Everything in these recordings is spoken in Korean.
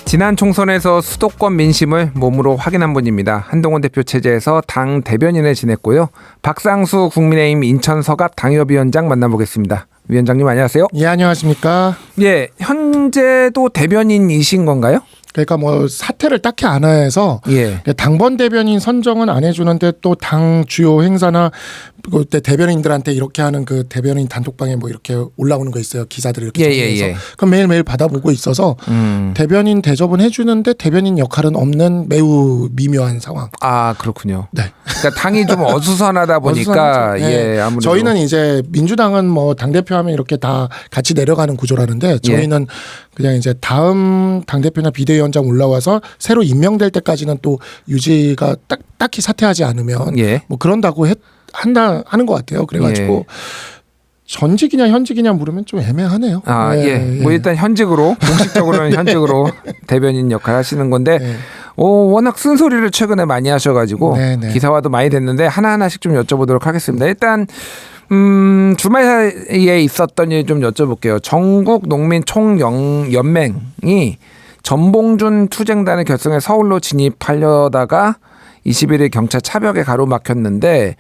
지난 총선에서 수도권 민심을 몸으로 확인한 분입니다. 한동훈 대표 체제에서 당 대변인을 지냈고요. 박상수 국민의힘 인천 서갑 당협위원장 만나보겠습니다. 위원장님 안녕하세요. 예, 안녕하십니까. 예, 현재도 대변인이신 건가요? 그러니까 뭐 사퇴를 딱히 안 해서 예. 당번 대변인 선정은 안 해주는데 또 당 주요 행사나 그때 대변인들한테 이렇게 하는 그 대변인 단톡방에 뭐 이렇게 올라오는 거 있어요. 기사들 이렇게 정리해서 그럼 매일매일 받아보고 있어서 대변인 대접은 해주는데 대변인 역할은 없는 매우 미묘한 상황. 아 그렇군요. 네. 그러니까 당이 좀 어수선하다 보니까 네. 예, 아무래도 저희는 이제 민주당은 뭐 당 대표 하면 이렇게 다 같이 내려가는 구조라는데 저희는 그냥 이제 다음 당 대표나 비대위원장 올라와서 새로 임명될 때까지는 또 유지가 딱히 사퇴하지 않으면 뭐 그런다고 하는 것 같아요. 그래가지고 전직이냐 현직이냐 물으면 좀 애매하네요. 아, 예. 뭐 일단 현직으로 공식적으로는 현직으로 대변인 역할 하시는 건데 워낙 쓴소리를 최근에 많이 하셔가지고 기사화도 많이 됐는데 하나하나씩 좀 여쭤보도록 하겠습니다. 일단 주말 사이에 있었던 일 좀 여쭤볼게요. 전국 농민 총연맹이 전봉준 투쟁단을 결성해 서울로 진입하려다가 21일 경찰 차벽에 가로막혔는데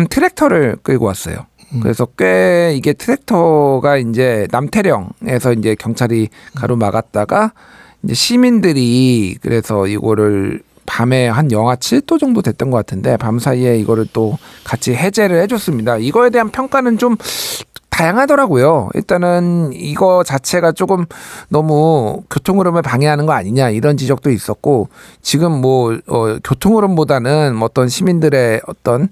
트랙터를 끌고 왔어요. 그래서 꽤 이게 트랙터가 이제 남태령에서 이제 경찰이 가로막았다가 이제 시민들이 그래서 이거를 밤에 한 영하 7도 정도 됐던 것 같은데 밤 사이에 이거를 또 같이 해제를 해줬습니다. 이거에 대한 평가는 좀 다양하더라고요. 일단은 이거 자체가 조금 너무 교통흐름을 방해하는 거 아니냐 이런 지적도 있었고 지금 뭐 교통흐름보다는 어떤 시민들의 어떤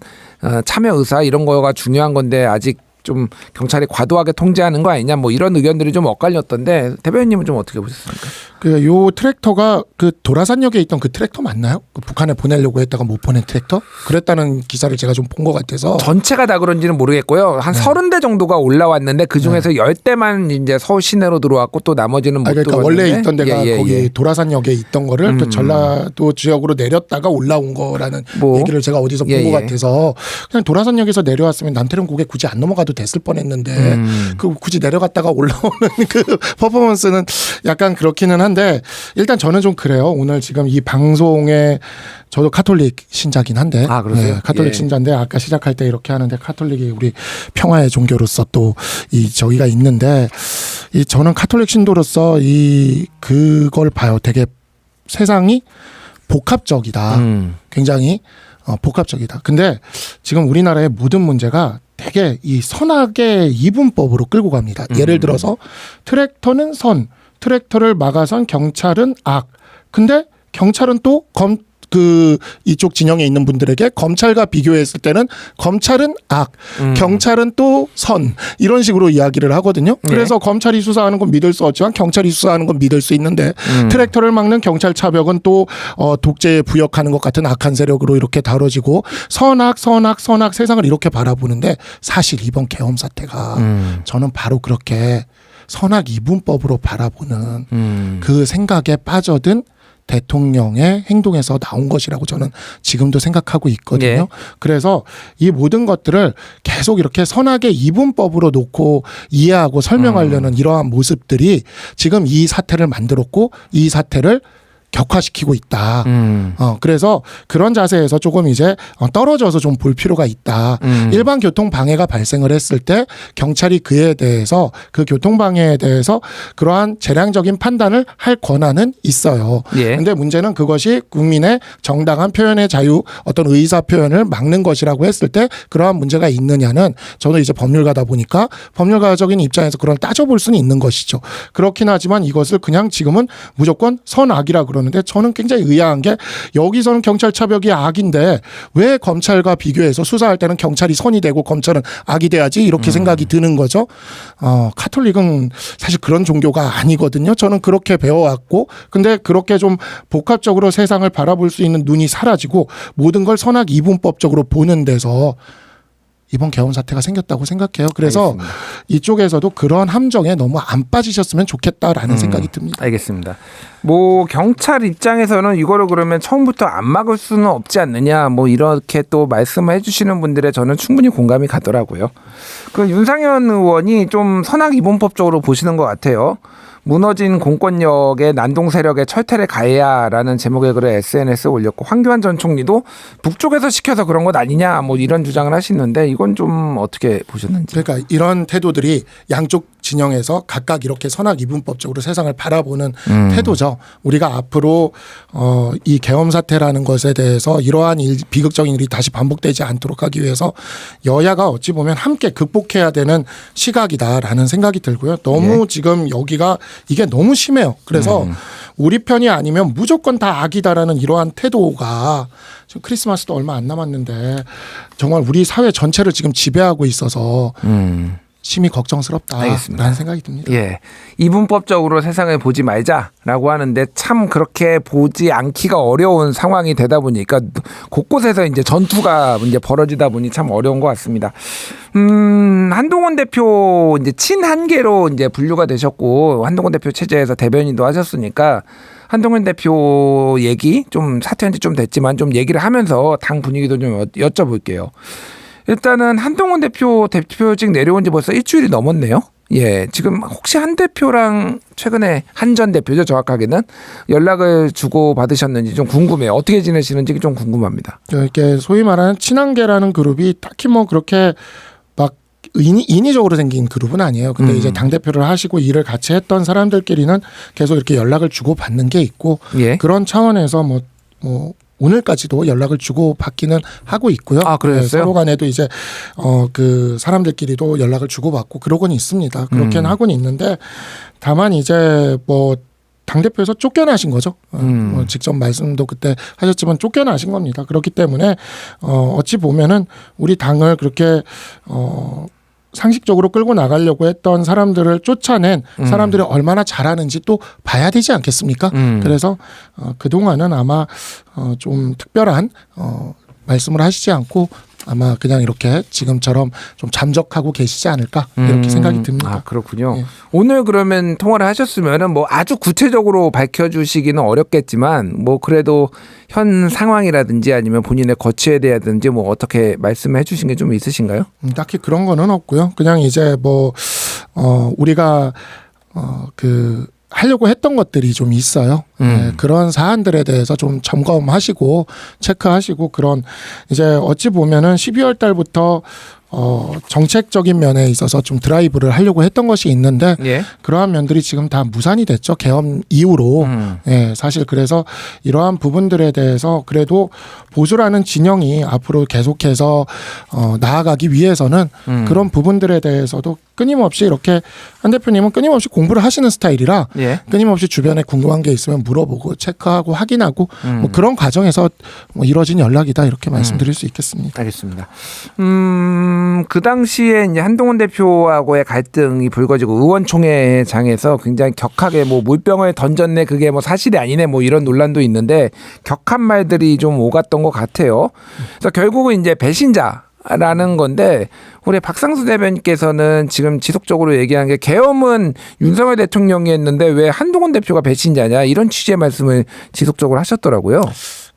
참여 의사 이런 거가 중요한 건데 아직 좀 경찰이 과도하게 통제하는 거 아니냐 뭐 이런 의견들이 좀 엇갈렸던데 대변인님은 좀 어떻게 보셨습니까? 그 요 트랙터가 그 도라산역에 있던 그 트랙터 맞나요? 그 북한에 보내려고 했다가 못 보낸 트랙터? 그랬다는 기사를 제가 좀 본 것 같아서 전체가 다 그런지는 모르겠고요. 한 30대 정도가 올라왔는데 그 중에서 10대만 이제 서울 시내로 들어왔고 또 나머지는 못 그러니까 들어왔는데 원래 있던 데가 거기 도라산역에 있던 거를 또 전라도 지역으로 내렸다가 올라온 거라는 얘기를 제가 어디서 본 것 같아서 그냥 도라산역에서 내려왔으면 남태령 고개 굳이 안 넘어가도 됐을 뻔했는데 그 굳이 내려갔다가 올라오는 그 퍼포먼스는 약간 그렇기는 한데 일단 저는 좀 그래요. 오늘 지금 이 방송에 저도 카톨릭 신자긴 한데 카톨릭 신자인데 아까 시작할 때 이렇게 하는데 카톨릭이 우리 평화의 종교로서 또 이 저기가 있는데 이 저는 카톨릭 신도로서 이 그걸 봐요. 되게 세상이 복합적이다. 굉장히 복합적이다. 근데 지금 우리나라의 모든 문제가 되게 이 선악의 이분법으로 끌고 갑니다. 예를 들어서 트랙터는 선, 트랙터를 막아선 경찰은 악. 근데 경찰은 또 이쪽 진영에 있는 분들에게 검찰과 비교했을 때는 검찰은 악, 경찰은 또 선 이런 식으로 이야기를 하거든요. 그래서 검찰이 수사하는 건 믿을 수 없지만 경찰이 수사하는 건 믿을 수 있는데 트랙터를 막는 경찰 차벽은 또 독재에 부역하는 것 같은 악한 세력으로 이렇게 다뤄지고 선악 세상을 이렇게 바라보는데 사실 이번 계엄 사태가 저는 바로 그렇게 선악 이분법으로 바라보는 그 생각에 빠져든 대통령의 행동에서 나온 것이라고 저는 지금도 생각하고 있거든요. 그래서 이 모든 것들을 계속 이렇게 선악의 이분법으로 놓고 이해하고 설명하려는 이러한 모습들이 지금 이 사태를 만들었고 이 사태를 격화시키고 있다. 그래서 그런 자세에서 조금 이제 떨어져서 좀 볼 필요가 있다. 일반 교통 방해가 발생을 했을 때 경찰이 그에 대해서 그 교통 방해에 대해서 그러한 재량적인 판단을 할 권한은 있어요. 그런데 문제는 그것이 국민의 정당한 표현의 자유, 어떤 의사 표현을 막는 것이라고 했을 때 그러한 문제가 있느냐는 저는 이제 법률가다 보니까 법률가적인 입장에서 그걸 따져볼 수는 있는 것이죠. 그렇긴 하지만 이것을 그냥 지금은 무조건 선악이라 그러는데 저는 굉장히 의아한 게 여기서는 경찰 차벽이 악인데 왜 검찰과 비교해서 수사할 때는 경찰이 선이 되고 검찰은 악이 돼야지 이렇게 생각이 드는 거죠. 카톨릭은 사실 그런 종교가 아니거든요. 저는 그렇게 배워왔고 근데 그렇게 좀 복합적으로 세상을 바라볼 수 있는 눈이 사라지고 모든 걸 선악 이분법적으로 보는 데서 이번 계엄 사태가 생겼다고 생각해요. 그래서 알겠습니다. 이쪽에서도 그런 함정에 너무 안 빠지셨으면 좋겠다라는 생각이 듭니다. 알겠습니다. 뭐 경찰 입장에서는 이거를 그러면 처음부터 안 막을 수는 없지 않느냐 뭐 이렇게 또 말씀을 해주시는 분들의 저는 충분히 공감이 가더라고요. 그 윤상현 의원이 좀 선악이분법적으로 보시는 것 같아요. 무너진 공권력의 난동 세력의 철퇴를 가해야라는 제목의 글을 SNS에 올렸고 황교안 전 총리도 북쪽에서 시켜서 그런 것 아니냐 뭐 이런 주장을 하시는데 이건 좀 어떻게 보셨는지. 그러니까 이런 태도들이 양쪽 진영에서 각각 이렇게 선악이분법적으로 세상을 바라보는 태도죠. 우리가 앞으로 이 계엄 사태라는 것에 대해서 이러한 비극적인 일이 다시 반복되지 않도록 하기 위해서 여야가 어찌 보면 함께 극복해야 되는 시각이다라는 생각이 들고요. 너무 지금 여기가 이게 너무 심해요. 그래서 우리 편이 아니면 무조건 다 악이다라는 이러한 태도가 지금 크리스마스도 얼마 안 남았는데 정말 우리 사회 전체를 지금 지배하고 있어서 심히 걱정스럽다라는 생각이 듭니다. 예, 이분법적으로 세상을 보지 말자라고 하는데 참 그렇게 보지 않기가 어려운 상황이 되다 보니까 곳곳에서 이제 전투가 이제 벌어지다 보니 참 어려운 것 같습니다. 한동훈 대표 이제 친한계로 이제 분류가 되셨고 한동훈 대표 체제에서 대변인도 하셨으니까 한동훈 대표 얘기 좀 사퇴한 지 좀 됐지만 좀 얘기를 하면서 당 분위기도 좀 여쭤볼게요. 일단은 한동훈 대표직 내려온 지 벌써 일주일이 넘었네요. 예, 지금 혹시 한 대표랑 최근에 한 전 대표죠, 정확하게는 연락을 주고 받으셨는지 좀 궁금해요. 어떻게 지내시는지 좀 궁금합니다. 이렇게 소위 말하는 친한계라는 그룹이 딱히 뭐 그렇게 막 인위적으로 생긴 그룹은 아니에요. 근데 이제 당 대표를 하시고 일을 같이 했던 사람들끼리는 계속 이렇게 연락을 주고 받는 게 있고 예. 그런 차원에서 뭐 오늘까지도 연락을 주고 받기는 하고 있고요. 아, 그랬어요? 네, 서로 간에도 이제 그 사람들끼리도 연락을 주고 받고 그러고는 있습니다. 그렇게는 하고는 있는데 다만 이제 뭐 당대표에서 쫓겨나신 거죠. 뭐 직접 말씀도 그때 하셨지만 쫓겨나신 겁니다. 그렇기 때문에 어찌 보면은 우리 당을 그렇게 상식적으로 끌고 나가려고 했던 사람들을 쫓아낸 사람들이 얼마나 잘하는지 또 봐야 되지 않겠습니까? 그래서 그동안은 아마 좀 특별한 말씀을 하시지 않고 아마 그냥 이렇게 지금처럼 좀 잠적하고 계시지 않을까 이렇게 생각이 듭니다. 아, 그렇군요. 예. 오늘 그러면 통화를 하셨으면은 뭐 아주 구체적으로 밝혀주시기는 어렵겠지만 뭐 그래도 현 상황이라든지 아니면 본인의 거취에 대하든지 뭐 어떻게 말씀해 주신 게 좀 있으신가요? 딱히 그런 거는 없고요. 그냥 이제 뭐 우리가 하려고 했던 것들이 좀 있어요. 네, 그런 사안들에 대해서 좀 점검하시고 체크하시고 그런 이제 어찌 보면은 12월 달부터 정책적인 면에 있어서 좀 드라이브를 하려고 했던 것이 있는데 예. 그러한 면들이 지금 다 무산이 됐죠. 계엄 이후로. 예, 사실 그래서 이러한 부분들에 대해서 그래도 보수라는 진영이 앞으로 계속해서 나아가기 위해서는 그런 부분들에 대해서도 끊임없이 이렇게 한 대표님은 끊임없이 공부를 하시는 스타일이라 예. 끊임없이 주변에 궁금한 게 있으면 물어보고 체크하고 확인하고 뭐 그런 과정에서 뭐 이루어진 연락이다 이렇게 말씀드릴 수 있겠습니다. 알겠습니다. 그 당시에 이제 한동훈 대표하고의 갈등이 불거지고 의원총회장에서 굉장히 격하게 뭐 물병을 던졌네 그게 뭐 사실이 아니네 뭐 이런 논란도 있는데 격한 말들이 좀 오갔던 것 같아요. 그래서 결국은 이제 배신자라는 건데 우리 박상수 대변인께서는 지금 지속적으로 얘기한 게 계엄은 윤석열 대통령이 했는데 왜 한동훈 대표가 배신자냐 이런 취지의 말씀을 지속적으로 하셨더라고요.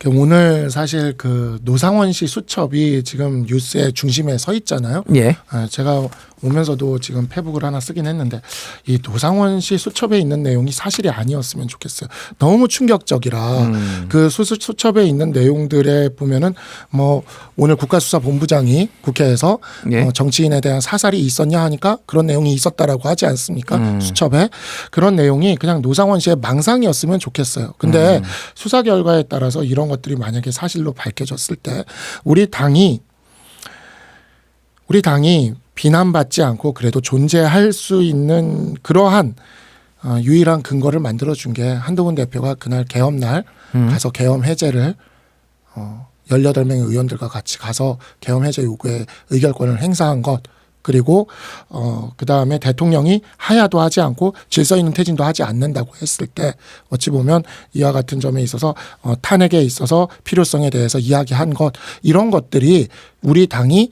오늘 사실 그 노상원 씨 수첩이 지금 뉴스의 중심에 서 있잖아요. 예. 제가 오면서도 지금 페북을 하나 쓰긴 했는데 이 노상원 씨 수첩에 있는 내용이 사실이 아니었으면 좋겠어요. 너무 충격적이라 그 수첩에 있는 내용들에 보면은 뭐 오늘 국가수사본부장이 국회에서 예. 정치인에 대한 사살이 있었냐 하니까 그런 내용이 있었다라고 하지 않습니까? 수첩에 그런 내용이 그냥 노상원 씨의 망상이었으면 좋겠어요. 근데 수사 결과에 따라서 이런 것들이 만약에 사실로 밝혀졌을 때 우리 당이 비난받지 않고 그래도 존재할 수 있는 그러한 유일한 근거를 만들어준 게 한동훈 대표가 그날 계엄날 가서 계엄 해제를 18명의 의원들과 같이 가서 계엄 해제 요구에 의결권을 행사한 것 그리고 그다음에 대통령이 하야도 하지 않고 질서 있는 퇴진도 하지 않는다고 했을 때 어찌 보면 이와 같은 점에 있어서 탄핵에 있어서 필요성에 대해서 이야기한 것 이런 것들이 우리 당이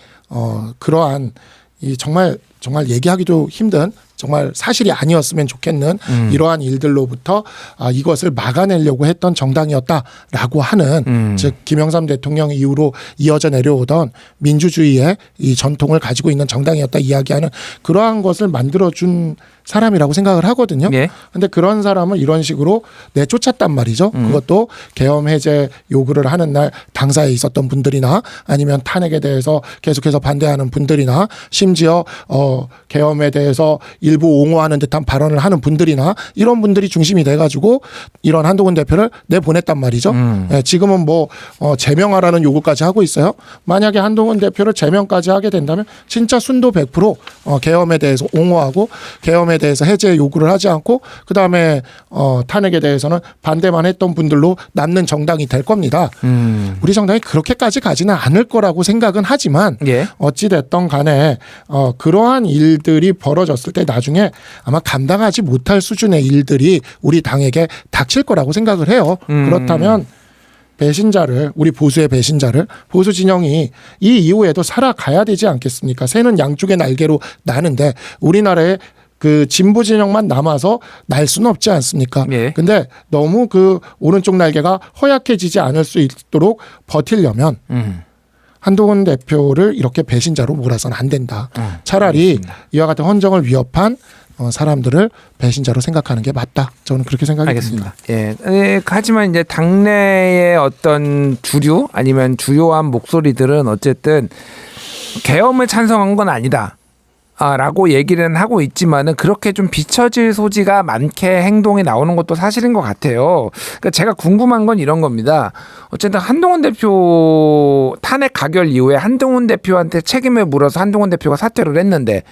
그러한 이 정말 얘기하기도 힘든 정말 사실이 아니었으면 좋겠는 이러한 일들로부터 이것을 막아내려고 했던 정당이었다라고 하는 즉 김영삼 대통령 이후로 이어져 내려오던 민주주의의 이 전통을 가지고 있는 정당이었다 이야기하는 그러한 것을 만들어준 사람이라고 생각을 하거든요. 예. 근데 그런 사람을 이런 식으로 내쫓았단 말이죠. 그것도 계엄 해제 요구를 하는 날 당사에 있었던 분들이나 아니면 탄핵에 대해서 계속해서 반대하는 분들이나 심지어 계엄에 대해서 일부 옹호하는 듯한 발언을 하는 분들이나 이런 분들이 중심이 돼가지고 이런 한동훈 대표를 내보냈단 말이죠. 예, 지금은 뭐 제명하라는 요구까지 하고 있어요. 만약에 한동훈 대표를 제명까지 하게 된다면 진짜 순도 100% 계엄에 대해서 옹호하고 계엄에 대해서 해제 요구를 하지 않고 그다음에 탄핵에 대해서는 반대만 했던 분들로 남는 정당이 될 겁니다. 우리 정당이 그렇게까지 가지는 않을 거라고 생각은 하지만 예. 어찌 됐던 간에 그러한 일들이 벌어졌을 때 나중에 아마 감당하지 못할 수준의 일들이 우리 당에게 닥칠 거라고 생각을 해요. 그렇다면 배신자를 우리 보수의 배신자를 보수 진영이 이 이후에도 살아가야 되지 않겠습니까? 새는 양쪽의 날개로 나는데 우리나라에 그 진보 진영만 남아서 날 수는 없지 않습니까? 예. 근데 너무 그 오른쪽 날개가 허약해지지 않을 수 있도록 버티려면 한동훈 대표를 이렇게 배신자로 몰아서는 안 된다. 차라리 알겠습니다. 이와 같은 헌정을 위협한 사람들을 배신자로 생각하는 게 맞다. 저는 그렇게 생각이 알겠습니다. 듭니다. 예. 하지만 이제 당내의 어떤 주류 아니면 주요한 목소리들은 어쨌든 계엄을 찬성한 건 아니다. 라고 얘기는 하고 있지만은 그렇게 좀 비춰질 소지가 많게 행동이 나오는 것도 사실인 것 같아요. 그러니까 제가 궁금한 건 이런 겁니다. 어쨌든 한동훈 대표 탄핵 가결 이후에 한동훈 대표한테 책임을 물어서 한동훈 대표가 사퇴를 했는데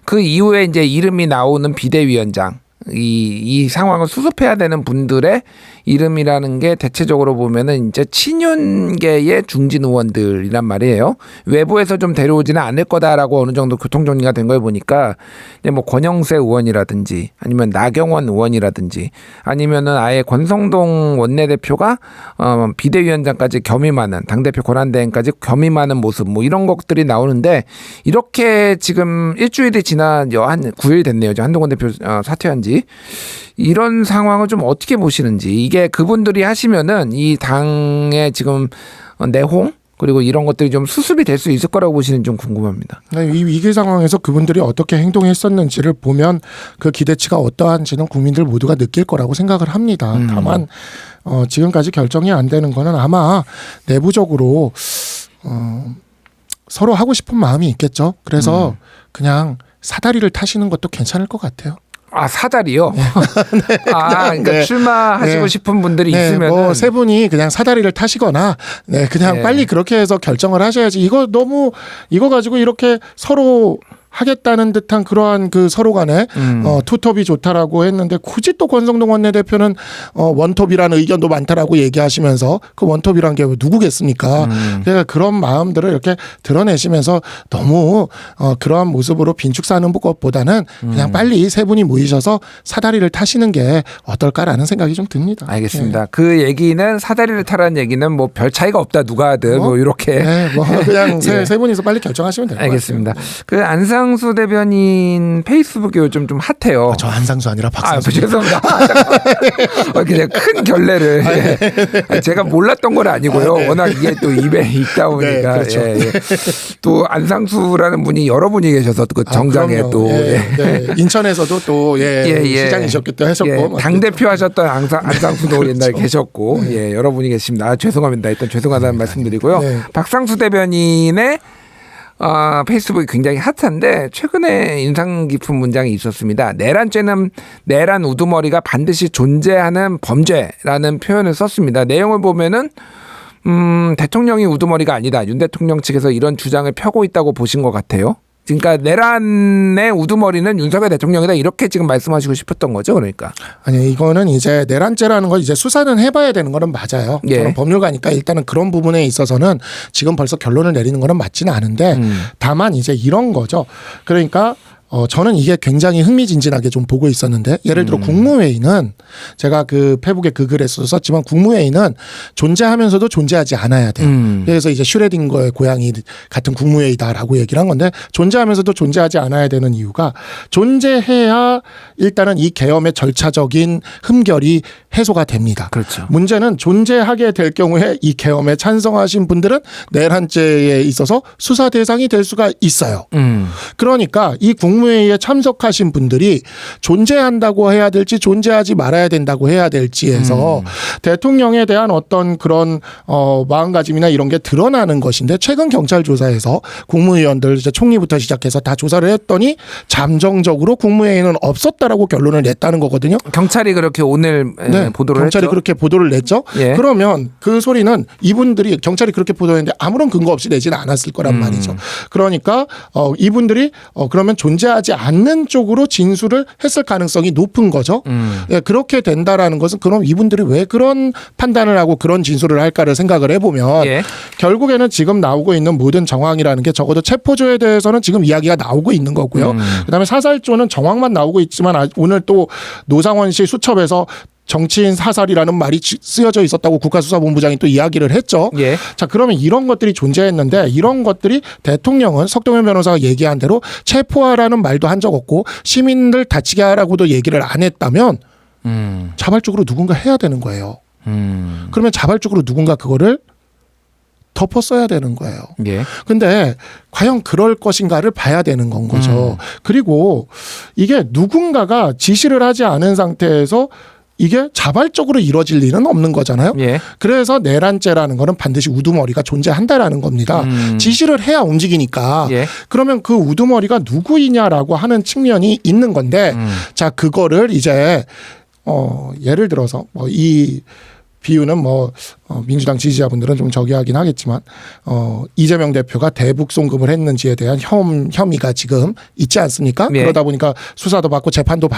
그 이후에 이제 이름이 나오는 비대위원장 이 상황을 수습해야 되는 분들의 이름이라는 게 대체적으로 보면은 이제 친윤계의 중진 의원들이란 말이에요. 외부에서 좀 데려오지는 않을 거다라고 어느 정도 교통정리가 된 걸 보니까 이제 뭐 권영세 의원이라든지 아니면 나경원 의원이라든지 아니면은 아예 권성동 원내대표가 비대위원장까지 겸임하는 당대표 권한대행까지 겸임하는 모습 뭐 이런 것들이 나오는데 이렇게 지금 일주일이 지난 한 9일 됐네요. 한동훈 대표 사퇴한 지. 이런 상황을 좀 어떻게 보시는지 이게 그분들이 하시면은 이 당의 지금 내홍 그리고 이런 것들이 좀 수습이 될 수 있을 거라고 보시는지 좀 궁금합니다. 이 위기 상황에서 그분들이 어떻게 행동했었는지를 보면 그 기대치가 어떠한지는 국민들 모두가 느낄 거라고 생각을 합니다. 다만 지금까지 결정이 안 되는 거는 아마 내부적으로 서로 하고 싶은 마음이 있겠죠. 그래서 그냥 사다리를 타시는 것도 괜찮을 것 같아요. 사다리요? 네. 그러니까 네. 출마하시고 네. 싶은 분들이 있으면 뭐 세 분이 그냥 사다리를 타시거나 그냥 빨리 그렇게 해서 결정을 하셔야지. 이거 가지고 이렇게 서로 하겠다는 듯한 그러한 그 서로 간에 투톱이 좋다라고 했는데 굳이 또 권성동 원내대표는 원톱이라는 의견도 많다라고 얘기하시면서 그 원톱이란 게 누구겠습니까? 그러니까 그런 마음들을 이렇게 드러내시면서 너무 그러한 모습으로 빈축사는 것보다는 그냥 빨리 세 분이 모이셔서 사다리를 타시는 게 어떨까라는 생각이 좀 듭니다. 알겠습니다. 네. 그 얘기는 사다리를 타라는 얘기는 뭐 별 차이가 없다 누가 하든 뭐 이렇게 그냥 세 분이서 빨리 결정하시면 될 것 같아요. 알겠습니다. 그 안상수 대변인 페이스북이 요즘 좀 핫해요. 저 안상수 아니라 박상수. 죄송합니다. 그냥 큰 결례를 제가 몰랐던 건 아니고요. 워낙 이게 또 입에 있다 보니까 그렇죠. 또 안상수라는 분이 여러 분이 계셔서 그 정장에 또 인천에서도 또 시장이셨기도 하셨고 당 대표 하셨던 안상수도 옛날에 계셨고 여러 분이 계십니다. 죄송합니다. 일단 죄송하다는 말씀드리고요. 박상수 대변인의 페이스북이 굉장히 핫한데 최근에 인상 깊은 문장이 있었습니다. 내란죄는 내란 우두머리가 반드시 존재하는 범죄라는 표현을 썼습니다. 내용을 보면은 대통령이 우두머리가 아니다. 윤 대통령 측에서 이런 주장을 펴고 있다고 보신 것 같아요. 그러니까 내란의 우두머리는 윤석열 대통령이다 이렇게 지금 말씀하시고 싶었던 거죠, 그러니까. 아니 이거는 이제 내란죄라는 걸 이제 수사는 해봐야 되는 거는 맞아요. 저는 법률가니까 일단은 그런 부분에 있어서는 지금 벌써 결론을 내리는 거는 맞지는 않은데 다만 이제 이런 거죠. 그러니까. 저는 이게 굉장히 흥미진진하게 좀 보고 있었는데 예를 들어 국무회의는 제가 그 페북에 그 글에서 썼지만 국무회의는 존재하면서도 존재하지 않아야 돼요. 그래서 이제 슈레딩거의 고양이 같은 국무회의다라고 얘기를 한 건데 존재하면서도 존재하지 않아야 되는 이유가 존재해야 일단은 이 계엄의 절차적인 흠결이 해소가 됩니다. 그렇죠. 문제는 존재하게 될 경우에 이 계엄에 찬성하신 분들은 내란죄에 있어서 수사 대상이 될 수가 있어요. 그러니까 이 국무회의 국무회의에 참석하신 분들이 존재한다고 해야 될지 존재하지 말아야 된다고 해야 될지에서 대통령에 대한 어떤 그런 마음가짐이나 이런 게 드러나는 것인데 최근 경찰 조사에서 국무위원들 이제 총리부터 시작해서 다 조사를 했더니 잠정적으로 국무회의는 없었다라고 결론을 냈다는 거거든요. 경찰이 그렇게 오늘 네, 보도를 경찰이 했죠. 그렇게 보도를 냈죠. 예. 그러면 그 소리는 이분들이 경찰이 그렇게 보도했는데 아무런 근거 없이 내지는 않았을 거란 말이죠. 그러니까 이분들이 그러면 존재하지 않는 쪽으로 진술을 했을 가능성이 높은 거죠. 예, 그렇게 된다라는 것은 그럼 이분들이 왜 그런 판단을 하고 그런 진술을 할까를 생각을 해보면 예. 결국에는 지금 나오고 있는 모든 정황이라는 게 적어도 체포조에 대해서는 지금 이야기가 나오고 있는 거고요. 그다음에 사살조는 정황만 나오고 있지만 오늘 또 노상원 씨 수첩에서 정치인 사살이라는 말이 쓰여져 있었다고 국가수사본부장이 또 이야기를 했죠. 예. 자, 그러면 이런 것들이 존재했는데 이런 것들이 대통령은 석동현 변호사가 얘기한 대로 체포하라는 말도 한 적 없고 시민들 다치게 하라고도 얘기를 안 했다면 자발적으로 누군가 해야 되는 거예요. 그러면 자발적으로 누군가 그거를 덮었어야 되는 거예요. 예. 근데 과연 그럴 것인가를 봐야 되는 건 거죠. 그리고 이게 누군가가 지시를 하지 않은 상태에서 이게 자발적으로 이루어질 일은 없는 거잖아요. 예. 그래서 내란죄라는 거는 반드시 우두머리가 존재한다라는 겁니다. 지시를 해야 움직이니까. 예. 그러면 그 우두머리가 누구이냐라고 하는 측면이 있는 건데 자, 그거를 이제 예를 들어서 이 비유는 민주당 지지자분들은 좀 저기하긴 하겠지만 이재명 대표가 대북 송금을 했는지에 대한 혐의가 지금 있지 않습니까? 예. 그러다 보니까 수사도 받고 재판도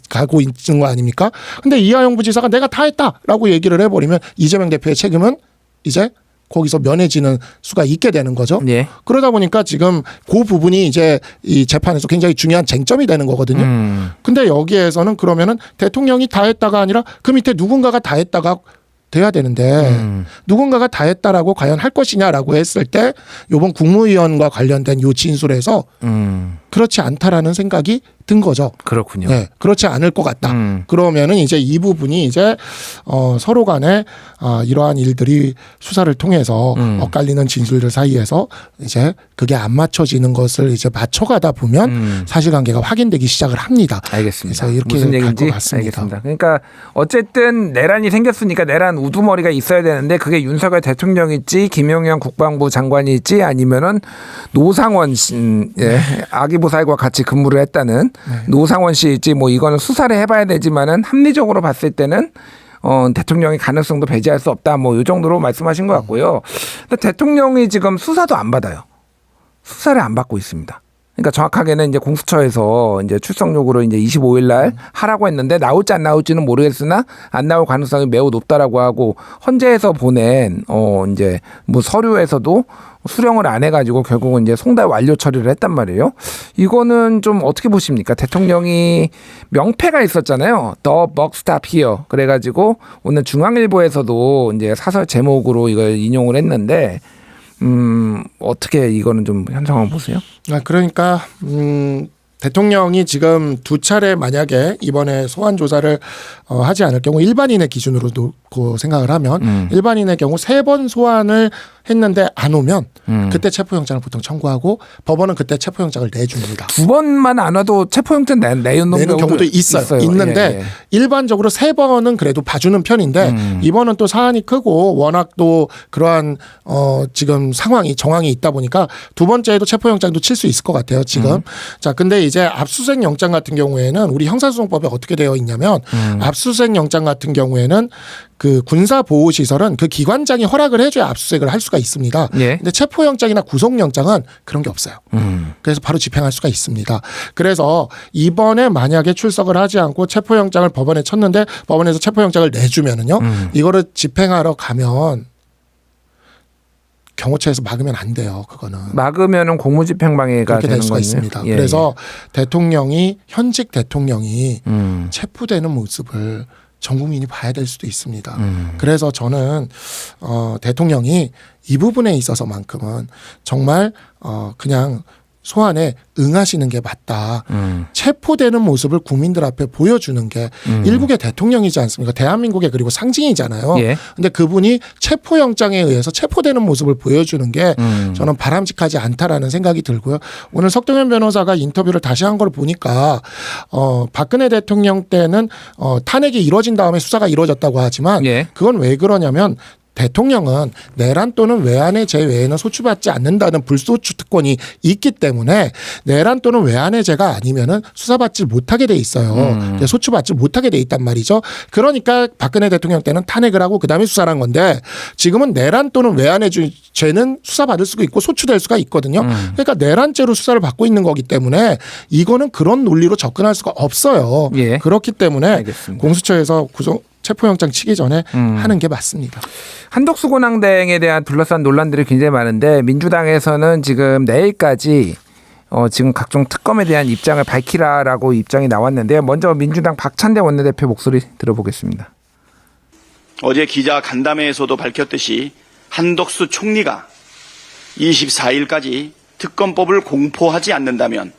가고 있는 거 아닙니까? 근데 이하영 부지사가 내가 다 했다라고 얘기를 해버리면 이재명 대표의 책임은 이제 거기서 면해지는 수가 있게 되는 거죠. 예. 그러다 보니까 지금 그 부분이 이제 이 재판에서 굉장히 중요한 쟁점이 되는 거거든요. 근데 여기에서는 그러면은 대통령이 다 했다가 아니라 그 밑에 누군가가 다 했다가 돼야 되는데 누군가가 다 했다라고 과연 할 것이냐라고 했을 때 이번 국무위원과 관련된 요 진술에서 그렇지 않다라는 생각이 든 거죠. 그렇군요. 네, 그렇지 않을 것 같다. 그러면은 이제 이 부분이 이제 서로 간에 이러한 일들이 수사를 통해서 엇갈리는 진술들 사이에서 이제 그게 안 맞춰지는 것을 이제 맞춰가다 보면 사실관계가 확인되기 시작을 합니다. 알겠습니다. 그래서 이렇게 무슨 갈 얘기인지 것 같습니다. 알겠습니다. 그러니까 어쨌든 내란이 생겼으니까 내란 우두머리가 있어야 되는데 그게 윤석열 대통령일지 김용현 국방부 장관일지 아니면은 노상원 아기보살과 같이 근무를 했다는 노상원 씨일지 이거는 수사를 해봐야 되지만은 합리적으로 봤을 때는 대통령의 가능성도 배제할 수 없다. 이 정도로 말씀하신 것 같고요. 근데 대통령이 지금 수사도 안 받아요. 수사를 안 받고 있습니다. 그러니까 정확하게는 이제 공수처에서 이제 출석 요구를 이제 25일 날 하라고 했는데 나올지 안 나올지는 모르겠으나 안 나올 가능성이 매우 높다라고 하고 헌재에서 보낸 이제 서류에서도 수령을 안 해가지고 결국은 이제 송달 완료 처리를 했단 말이에요. 이거는 좀 어떻게 보십니까? 대통령이 명패가 있었잖아요. The buck stop here. 그래가지고 오늘 중앙일보에서도 이제 사설 제목으로 이걸 인용을 했는데. 어떻게 이거는 좀 현상을 보세요? 그러니까 대통령이 지금 두 차례 만약에 이번에 소환 조사를 하지 않을 경우 일반인의 기준으로 놓고 생각을 하면 일반인의 경우 3번 소환을 했는데 안 오면 그때 체포영장을 보통 청구하고 법원은 그때 체포영장을 내줍니다. 2번만 안 와도 체포영장 내는 경우도 있어요. 있는데 일반적으로 3번은 그래도 봐주는 편인데 이번은 또 사안이 크고 워낙 또 그러한 지금 정황이 있다 보니까 두 번째에도 체포영장도 칠 수 있을 것 같아요. 지금. 자, 근데 이제 압수수색 영장 같은 경우에는 우리 형사소송법에 어떻게 되어 있냐면 압수수색 영장 같은 경우에는 그 군사보호시설은 그 기관장이 허락을 해줘야 압수수색을 할 수가 있습니다. 예. 근데 체포영장이나 구속영장은 그런 게 없어요. 그래서 바로 집행할 수가 있습니다. 그래서 이번에 만약에 출석을 하지 않고 체포영장을 법원에 쳤는데 법원에서 체포영장을 내주면은요, 이거를 집행하러 가면 경호처에서 막으면 안 돼요. 그거는 막으면은 공무집행방해가 그렇게 되는 될 수가 거군요. 있습니다. 예. 그래서 현직 대통령이 체포되는 모습을 전 국민이 봐야 될 수도 있습니다. 그래서 저는 대통령이 이 부분에 있어서만큼은 정말 그냥 소환에 응하시는 게 맞다. 체포되는 모습을 국민들 앞에 보여주는 게 일국의 대통령이지 않습니까? 대한민국의 그리고 상징이잖아요. 예. 근데 그분이 체포영장에 의해서 체포되는 모습을 보여주는 게 저는 바람직하지 않다라는 생각이 들고요. 오늘 석동현 변호사가 인터뷰를 다시 한 걸 보니까 박근혜 대통령 때는 탄핵이 이루어진 다음에 수사가 이루어졌다고 하지만 예. 그건 왜 그러냐면 대통령은 내란 또는 외환의 죄 외에는 소추받지 않는다는 불소추 특권이 있기 때문에 내란 또는 외환의 죄가 아니면은 수사받지 못하게 돼 있어요. 소추받지 못하게 돼 있단 말이죠. 그러니까 박근혜 대통령 때는 탄핵을 하고 그다음에 수사를 한 건데 지금은 내란 또는 외환의 죄는 수사받을 수가 있고 소추될 수가 있거든요. 그러니까 내란죄로 수사를 받고 있는 거기 때문에 이거는 그런 논리로 접근할 수가 없어요. 예. 그렇기 때문에 알겠습니다. 공수처에서 체포영장 치기 전에 하는 게 맞습니다. 한덕수 권한대행에 대한 둘러싼 논란들이 굉장히 많은데 민주당에서는 지금 내일까지 지금 각종 특검에 대한 입장을 밝히라라고 입장이 나왔는데요. 먼저 민주당 박찬대 원내대표 목소리 들어보겠습니다. 어제 기자 간담회에서도 밝혔듯이 한덕수 총리가 24일까지 특검법을 공포하지 않는다면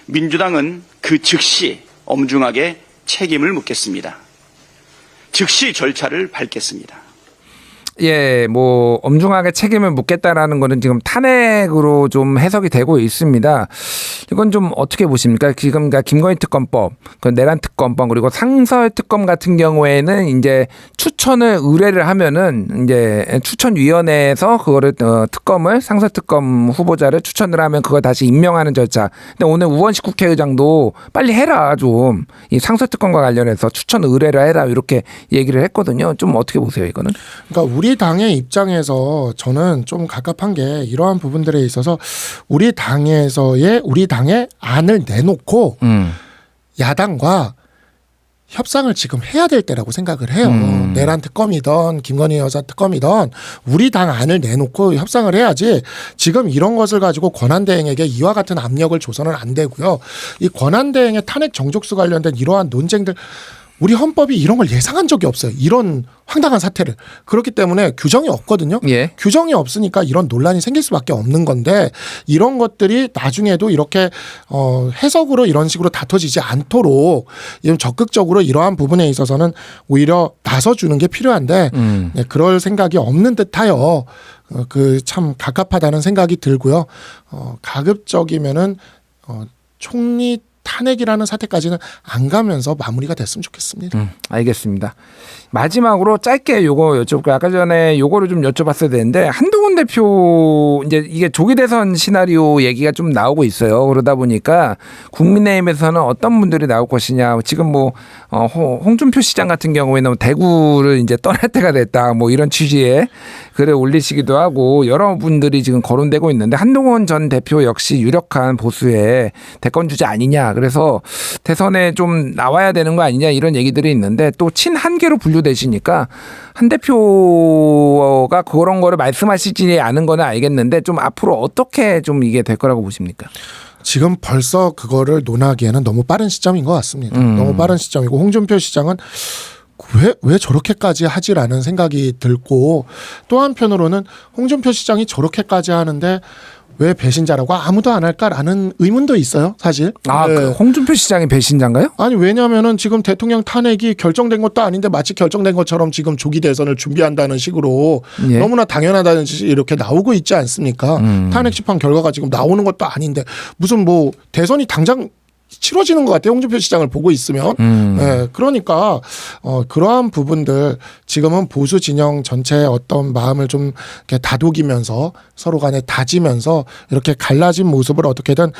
민주당은 그 즉시 엄중하게 책임을 묻겠습니다. 즉시 절차를 밟겠습니다. 예, 뭐 엄중하게 책임을 묻겠다라는 거는 지금 탄핵으로 좀 해석이 되고 있습니다. 이건 좀 어떻게 보십니까? 지금 김건희 특검법, 그 내란 특검법 그리고 상설 특검 같은 경우에는 이제 추천을 의뢰를 하면은 이제 추천위원회에서 그거를 특검을 상설 특검 후보자를 추천을 하면 그걸 다시 임명하는 절차. 근데 오늘 우원식 국회의장도 빨리 해라 좀 이 상설 특검과 관련해서 추천 의뢰를 해라 이렇게 얘기를 했거든요. 좀 어떻게 보세요 이거는? 그러니까 우리 당의 입장에서 저는 좀 갑갑한 게 이러한 부분들에 있어서 우리 당의 안을 내놓고 야당과 협상을 지금 해야 될 때라고 생각을 해요. 내란 특검이든 김건희 여사 특검이든 우리 당 안을 내놓고 협상을 해야지 지금 이런 것을 가지고 권한대행에게 이와 같은 압력을 줘서는 안 되고요. 이 권한대행의 탄핵 정족수 관련된 이러한 논쟁들 우리 헌법이 이런 걸 예상한 적이 없어요. 이런 황당한 사태를. 그렇기 때문에 규정이 없거든요. 예. 규정이 없으니까 이런 논란이 생길 수밖에 없는 건데 이런 것들이 나중에도 이렇게 해석으로 이런 식으로 다퉈지지 않도록 적극적으로 이러한 부분에 있어서는 오히려 나서주는 게 필요한데 네, 그럴 생각이 없는 듯하여 그 참 갑갑하다는 생각이 들고요. 가급적이면은 총리 탄핵이라는 사태까지는 안 가면서 마무리가 됐으면 좋겠습니다. 알겠습니다. 마지막으로 짧게 요거 여쭤볼게요. 아까 전에 요거를 좀 여쭤봤어야 되는데 한동훈 대표 이제 이게 조기 대선 시나리오 얘기가 좀 나오고 있어요. 그러다 보니까 국민의힘에서는 어떤 분들이 나올 것이냐. 지금 뭐 홍준표 시장 같은 경우에는 대구를 이제 떠날 때가 됐다. 뭐 이런 취지의 글을 올리시기도 하고 여러 분들이 지금 거론되고 있는데 한동훈 전 대표 역시 유력한 보수의 대권 주자 아니냐. 그래서 대선에 좀 나와야 되는 거 아니냐 이런 얘기들이 있는데 또 친한계로 분류되시니까 한 대표가 그런 거를 말씀하시지 않은 거는 알겠는데 좀 앞으로 어떻게 좀 이게 될 거라고 보십니까? 지금 벌써 그거를 논하기에는 너무 빠른 시점인 것 같습니다. 너무 빠른 시점이고 홍준표 시장은 왜 저렇게까지 하지라는 생각이 들고 또 한편으로는 홍준표 시장이 저렇게까지 하는데 왜 배신자라고 아무도 안 할까라는 의문도 있어요, 사실. 아, 네. 그 홍준표 시장이 배신자인가요? 아니 왜냐하면은 지금 대통령 탄핵이 결정된 것도 아닌데 마치 결정된 것처럼 지금 조기 대선을 준비한다는 식으로 예. 너무나 당연하다는 식이 이렇게 나오고 있지 않습니까? 탄핵 심판 결과가 지금 나오는 것도 아닌데 무슨 뭐 대선이 당장 치러지는 것 같아요. 홍준표 시장을 보고 있으면. 네, 그러니까 그러한 부분들 지금은 보수 진영 전체의 어떤 마음을 좀 이렇게 다독이면서 서로 간에 다지면서 이렇게 갈라진 모습을 어떻게든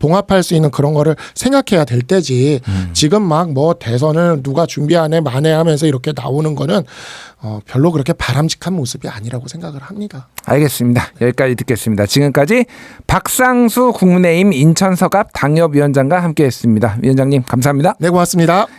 봉합할 수 있는 그런 거를 생각해야 될 때지 지금 막 뭐 대선을 누가 준비하네 마네 하면서 이렇게 나오는 거는 별로 그렇게 바람직한 모습이 아니라고 생각을 합니다. 알겠습니다. 여기까지 듣겠습니다. 지금까지 박상수 국민의힘 인천서갑 당협위원장과 함께했습니다. 위원장님 감사합니다. 네, 고맙습니다.